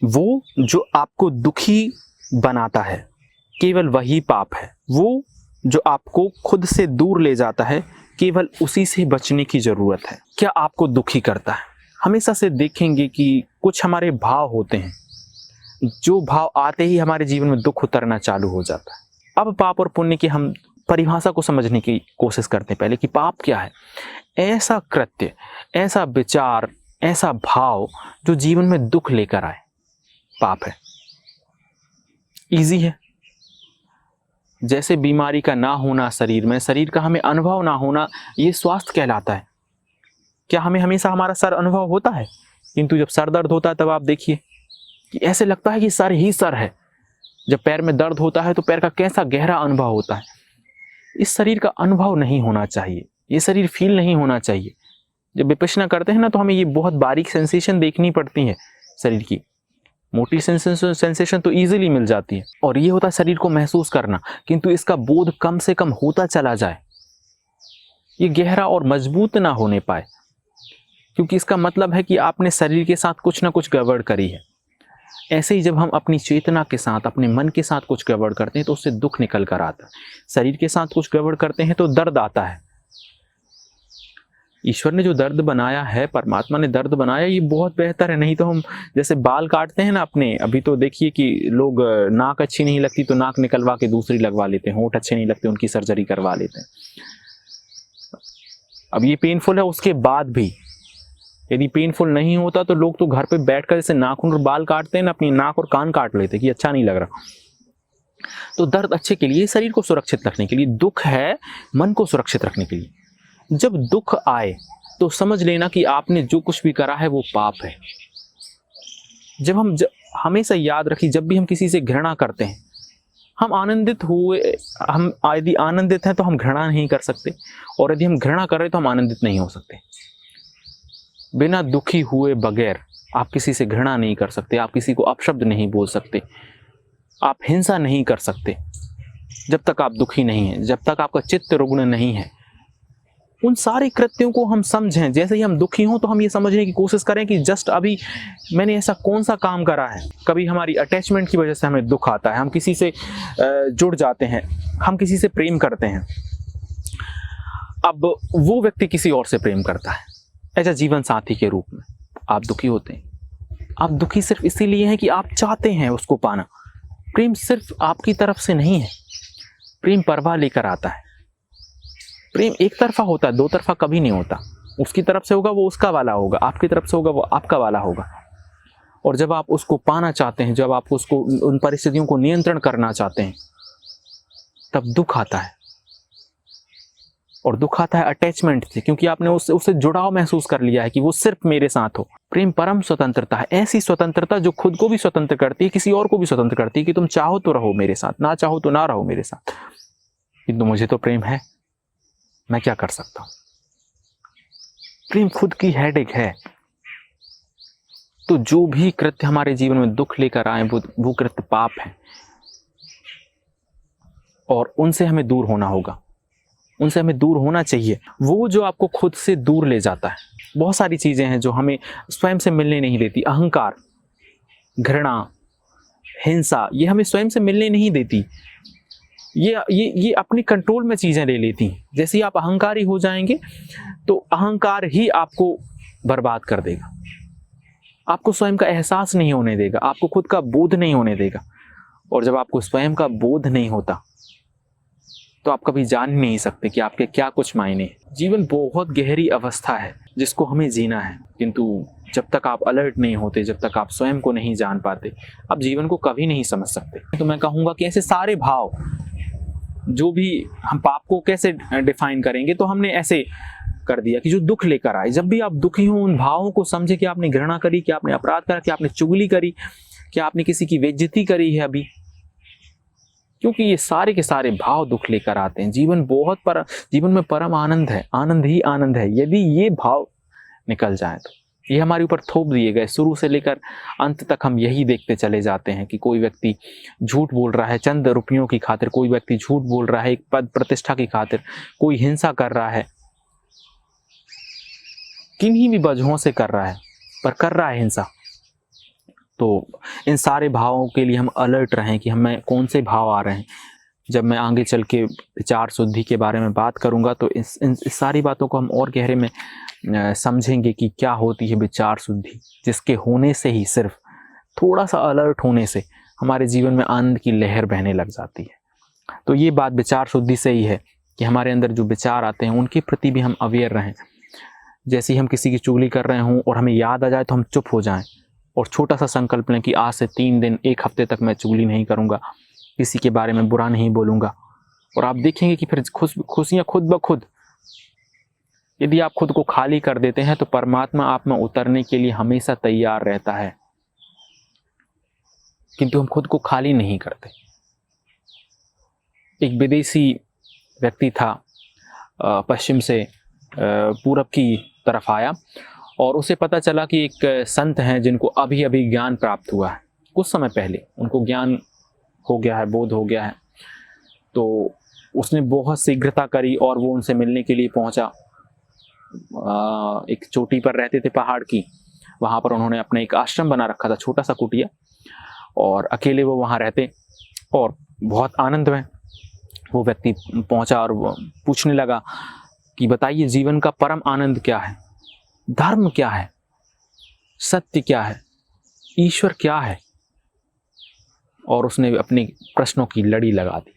वो जो आपको दुखी बनाता है केवल वही पाप है। वो जो आपको खुद से दूर ले जाता है केवल उसी से बचने की जरूरत है। क्या आपको दुखी करता है? हमेशा से देखेंगे कि कुछ हमारे भाव होते हैं, जो भाव आते ही हमारे जीवन में दुख उतरना चालू हो जाता है। अब पाप और पुण्य की हम परिभाषा को समझने की कोशिश करते हैं पहले कि पाप क्या है। ऐसा कृत्य, ऐसा विचार, ऐसा भाव जो जीवन में दुख लेकर आए, पाप है। इजी है। जैसे बीमारी का ना होना शरीर में, शरीर का हमें अनुभव ना होना, ये स्वास्थ्य कहलाता है। क्या हमें हमेशा हमारा सर अनुभव होता है? किंतु जब सर दर्द होता है तब आप देखिए कि ऐसे लगता है कि सर ही सर है। जब पैर में दर्द होता है तो पैर का कैसा गहरा अनुभव होता है। इस शरीर का अनुभव नहीं होना चाहिए, ये शरीर फील नहीं होना चाहिए। जब विपश्यना करते हैं ना तो हमें ये बहुत बारीक सेंसेशन देखनी पड़ती है शरीर की। मोटी सेंसेशन तो इजीली मिल जाती है और ये होता है शरीर को महसूस करना, किंतु इसका बोध कम से कम होता चला जाए, ये गहरा और मजबूत ना होने पाए, क्योंकि इसका मतलब है कि आपने शरीर के साथ कुछ ना कुछ गड़बड़ करी है। ऐसे ही जब हम अपनी चेतना के साथ, अपने मन के साथ कुछ गड़बड़ करते हैं तो उससे दुख निकल कर आता है। शरीर के साथ कुछ गड़बड़ करते हैं तो दर्द आता है। ईश्वर ने जो दर्द बनाया है, परमात्मा ने दर्द बनाया, ये बहुत बेहतर है। नहीं तो हम जैसे बाल काटते हैं ना अपने, अभी तो देखिए कि लोग नाक अच्छी नहीं लगती तो नाक निकलवा के दूसरी लगवा लेते हैं, होंठ अच्छे नहीं लगते उनकी सर्जरी करवा लेते हैं। अब ये पेनफुल है, उसके बाद भी यदि पेनफुल नहीं होता तो लोग तो घर पे बैठकर जैसे नाखून और बाल काटते हैं ना, अपनी नाक और कान काट लेते कि अच्छा नहीं लग रहा। तो दर्द अच्छे के लिए, शरीर को सुरक्षित रखने के लिए। दुख है मन को सुरक्षित रखने के लिए। जब दुख आए तो समझ लेना कि आपने जो कुछ भी करा है वो पाप है। हमेशा याद रखिए, जब भी हम किसी से घृणा करते हैं, हम आनंदित हुए, हम यदि आनंदित हैं तो हम घृणा नहीं कर सकते, और यदि हम घृणा कर रहे तो हम आनंदित नहीं हो सकते। बिना दुखी हुए बगैर आप किसी से घृणा नहीं कर सकते, आप किसी को अपशब्द नहीं बोल सकते, आप हिंसा नहीं कर सकते जब तक आप दुखी नहीं हैं, जब तक आपका चित्त रुग्ण नहीं है। उन सारे कृत्यों को हम समझें। जैसे ही हम दुखी हों तो हम ये समझने की कोशिश करें कि जस्ट अभी मैंने ऐसा कौन सा काम करा है। कभी हमारी अटैचमेंट की वजह से हमें दुख आता है, हम किसी से जुड़ जाते हैं, हम किसी से प्रेम करते हैं, अब वो व्यक्ति किसी और से प्रेम करता है ऐसा जीवन साथी के रूप में, आप दुखी होते हैं। आप दुखी सिर्फ इसीलिए हैं कि आप चाहते हैं उसको पाना। प्रेम सिर्फ आपकी तरफ से नहीं है, प्रेम परवाह लेकर आता है। प्रेम एक तरफा होता है, दो तरफा कभी नहीं होता। उसकी तरफ से होगा वो उसका वाला होगा, आपकी तरफ से होगा वो आपका वाला होगा। और जब आप उसको पाना चाहते हैं, जब आप उसको, उन परिस्थितियों को नियंत्रण करना चाहते हैं, तब दुख आता है। और दुख आता है अटैचमेंट से, क्योंकि आपने उससे जुड़ाव महसूस कर लिया है कि वो सिर्फ मेरे साथ हो। प्रेम परम स्वतंत्रता है, ऐसी स्वतंत्रता जो खुद को भी स्वतंत्र करती है, किसी और को भी स्वतंत्र करती है कि तुम चाहो तो रहो मेरे साथ, ना चाहो तो ना रहो मेरे साथ, किंतु मुझे तो प्रेम है, मैं क्या कर सकता हूं। प्रेम खुद की हेडेक है। तो जो भी कृत्य हमारे जीवन में दुख लेकर आए वो कृत्य पाप है, और उनसे हमें दूर होना होगा, उनसे हमें दूर होना चाहिए। वो जो आपको खुद से दूर ले जाता है। बहुत सारी चीजें हैं जो हमें स्वयं से मिलने नहीं देती। अहंकार, घृणा, हिंसा, ये हमें स्वयं से मिलने नहीं देती। ये अपने कंट्रोल में चीजें ले लेती हैं। जैसे ही आप अहंकारी हो जाएंगे तो अहंकार ही आपको बर्बाद कर देगा, आपको स्वयं का एहसास नहीं होने देगा, आपको खुद का बोध नहीं होने देगा। और जब आपको स्वयं का बोध नहीं होता तो आप कभी जान नहीं सकते कि आपके क्या कुछ मायने हैं। जीवन बहुत गहरी अवस्था है जिसको हमें जीना है, किंतु जब तक आप अलर्ट नहीं होते, जब तक आप स्वयं को नहीं जान पाते, आप जीवन को कभी नहीं समझ सकते। तो मैं कहूँगा कि ऐसे सारे भाव, जो भी हम पाप को कैसे डिफाइन करेंगे, तो हमने ऐसे कर दिया कि जो दुख लेकर आए। जब भी आप दुखी हो, उन भावों को समझे कि आपने घृणा करी, कि आपने अपराध करा, कि आपने चुगली करी, कि आपने किसी की बेइज्जती करी है अभी, क्योंकि ये सारे के सारे भाव दुख लेकर आते हैं। जीवन में परम आनंद है, आनंद ही आनंद है यदि ये भाव निकल जाए तो। ये हमारे ऊपर थोप दिए गए, शुरू से लेकर अंत तक हम यही देखते चले जाते हैं कि कोई व्यक्ति झूठ बोल रहा है चंद रुपयों की खातिर, कोई व्यक्ति झूठ बोल रहा है एक पद प्रतिष्ठा की खातिर, कोई हिंसा कर रहा है, किन्हीं भी वजहों से कर रहा है, पर कर रहा है हिंसा। तो इन सारे भावों के लिए हम अलर्ट रहें कि हमें कौन से भाव आ रहे हैं। जब मैं आगे चल के विचार शुद्धि के बारे में बात करूंगा तो इस सारी बातों को हम और गहरे में समझेंगे कि क्या होती है विचार शुद्धि, जिसके होने से ही, सिर्फ थोड़ा सा अलर्ट होने से हमारे जीवन में आनंद की लहर बहने लग जाती है। तो ये बात विचार शुद्धि से ही है कि हमारे अंदर जो विचार आते हैं उनके प्रति भी हम अवेयर रहें। जैसे ही हम किसी की चुगली कर रहे हों और हमें याद आ जाए तो हम चुप हो जाएं और छोटा सा संकल्प लें कि आज से 3 दिन 1 हफ्ते तक मैं चुगली नहीं करूंगा, किसी के बारे में बुरा नहीं बोलूंगा। और आप देखेंगे कि फिर खुशियां खुद ब खुद, यदि आप खुद को खाली कर देते हैं तो परमात्मा आप में उतरने के लिए हमेशा तैयार रहता है, किंतु हम खुद को खाली नहीं करते। एक विदेशी व्यक्ति था, पश्चिम से पूरब की तरफ आया और उसे पता चला कि एक संत हैं जिनको अभी अभी ज्ञान प्राप्त हुआ है, कुछ समय पहले उनको ज्ञान हो गया है, बोध हो गया है। तो उसने बहुत शीघ्रता करी और वो उनसे मिलने के लिए पहुंचा। एक चोटी पर रहते थे पहाड़ की, वहाँ पर उन्होंने अपना एक आश्रम बना रखा था, छोटा सा कुटिया, और अकेले वो वहाँ रहते और बहुत आनंद में। वो व्यक्ति पहुंचा और पूछने लगा कि बताइए जीवन का परम आनंद क्या है, धर्म क्या है, सत्य क्या है, ईश्वर क्या है। और उसने अपने प्रश्नों की लड़ी लगा दी।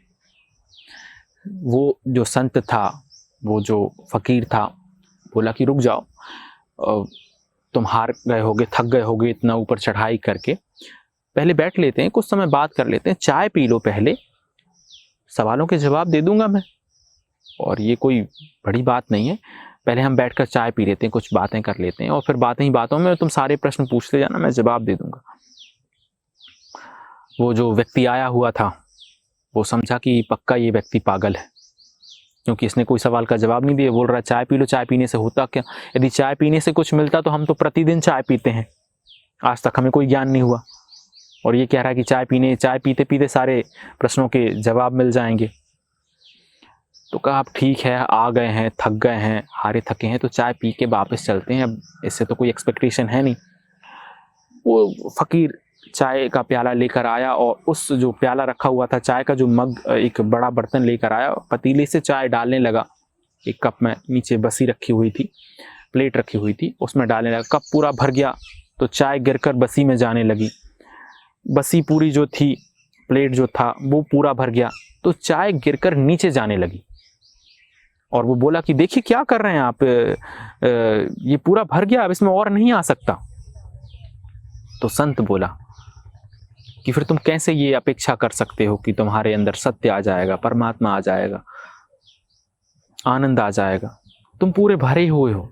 वो जो संत था, वो जो फकीर था, बोला कि रुक जाओ, तुम हार गए होगे, थक गए होगे इतना ऊपर चढ़ाई करके, पहले बैठ लेते हैं, कुछ समय बात कर लेते हैं, चाय पी लो, पहले सवालों के जवाब दे दूंगा मैं, और ये कोई बड़ी बात नहीं है, पहले हम बैठकर चाय पी लेते हैं, कुछ बातें कर लेते हैं, और फिर बातें ही बातों में तुम सारे प्रश्न पूछते जाना, मैं जवाब दे दूंगा। वो जो व्यक्ति आया हुआ था वो समझा कि पक्का ये व्यक्ति पागल है, क्योंकि इसने कोई सवाल का जवाब नहीं दिया। बोल रहा है चाय पी लो, चाय पीने से होता क्या, यदि चाय पीने से कुछ मिलता तो हम तो प्रतिदिन चाय पीते हैं, आज तक हमें कोई ज्ञान नहीं हुआ। और ये कह रहा है कि चाय पीते पीते सारे प्रश्नों के जवाब मिल जाएंगे। तो कहा आप ठीक है, आ गए हैं, थक गए हैं, हारे थके हैं, तो चाय पी के वापस चलते हैं, अब इससे तो कोई एक्सपेक्टेशन है नहीं। वो फकीर चाय का प्याला लेकर आया और उस जो प्याला रखा हुआ था चाय का, जो मग, एक बड़ा बर्तन लेकर आया, पतीले से चाय डालने लगा। एक कप में नीचे बसी रखी हुई थी, प्लेट रखी हुई थी, उसमें डालने लगा। कप पूरा भर गया तो चाय गिरकर बसी में जाने लगी। बसी पूरी जो थी, प्लेट जो था वो पूरा भर गया तो चाय गिरकर नीचे जाने लगी। और वो बोला कि देखिए क्या कर रहे हैं आप, ये पूरा भर गया, अब इसमें और नहीं आ सकता। तो संत बोला कि फिर तुम कैसे ये अपेक्षा कर सकते हो कि तुम्हारे अंदर सत्य आ जाएगा, परमात्मा आ जाएगा, आनंद आ जाएगा, तुम पूरे भरे हुए हो।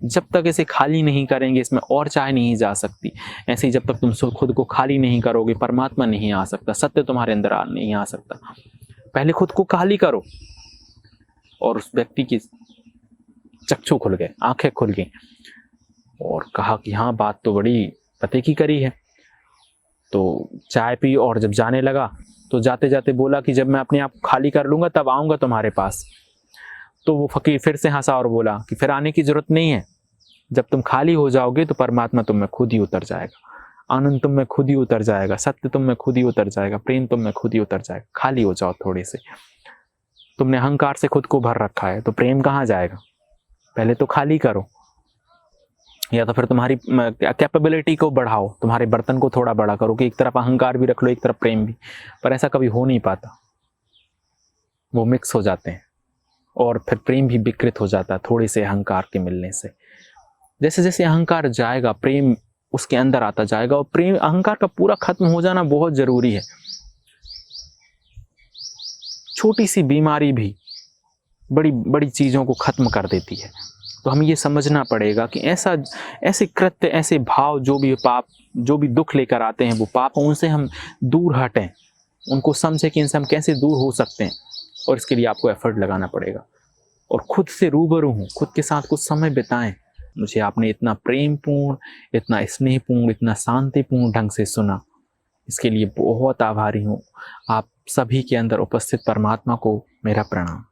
जब तक इसे खाली नहीं करेंगे इसमें और चाय नहीं जा सकती। ऐसे ही जब तक तुम खुद को खाली नहीं करोगे परमात्मा नहीं आ सकता, सत्य तुम्हारे अंदर नहीं आ सकता। पहले खुद को खाली करो। और उस व्यक्ति की चक्षु खुल गए, आंखें खुल गई और कहा कि हाँ बात तो बड़ी पते की करी है। तो चाय पी और जब जाने लगा तो जाते जाते बोला कि जब मैं अपने आप खाली कर लूंगा तब आऊंगा तुम्हारे पास। तो वो फकीर फिर से हंसा और बोला कि फिर आने की जरूरत नहीं है, जब तुम खाली हो जाओगे तो परमात्मा तुम में खुद ही उतर जाएगा, आनंद तुम में खुद ही उतर जाएगा, सत्य तुम में खुद ही उतर जाएगा, प्रेम तुम में खुद ही उतर जाएगा। खाली हो जाओ थोड़े से, तुमने अहंकार से खुद को भर रखा है तो प्रेम कहाँ जाएगा, पहले तो खाली करो। या तो फिर तुम्हारी कैपेबिलिटी को बढ़ाओ, तुम्हारे बर्तन को थोड़ा बड़ा करो कि एक तरफ अहंकार भी रख लो एक तरफ प्रेम भी, पर ऐसा कभी हो नहीं पाता, वो मिक्स हो जाते हैं और फिर प्रेम भी विकृत हो जाता है थोड़े से अहंकार के मिलने से। जैसे जैसे अहंकार जाएगा प्रेम उसके अंदर आता जाएगा, और प्रेम, अहंकार का पूरा खत्म हो जाना बहुत जरूरी है। छोटी सी बीमारी भी बड़ी बड़ी चीजों को खत्म कर देती है। तो हमें ये समझना पड़ेगा कि ऐसे कृत्य, ऐसे भाव, जो भी पाप, जो भी दुख लेकर आते हैं वो पाप, उनसे हम दूर हटें, उनको समझें कि इनसे हम कैसे दूर हो सकते हैं। और इसके लिए आपको एफर्ट लगाना पड़ेगा और खुद से रूबरू हूँ, खुद के साथ कुछ समय बिताएं। मुझे आपने इतना प्रेमपूर्ण, इतना स्नेहपूर्ण, इतना शांतिपूर्ण ढंग से सुना, इसके लिए बहुत आभारी हूँ। आप सभी के अंदर उपस्थित परमात्मा को मेरा प्रणाम।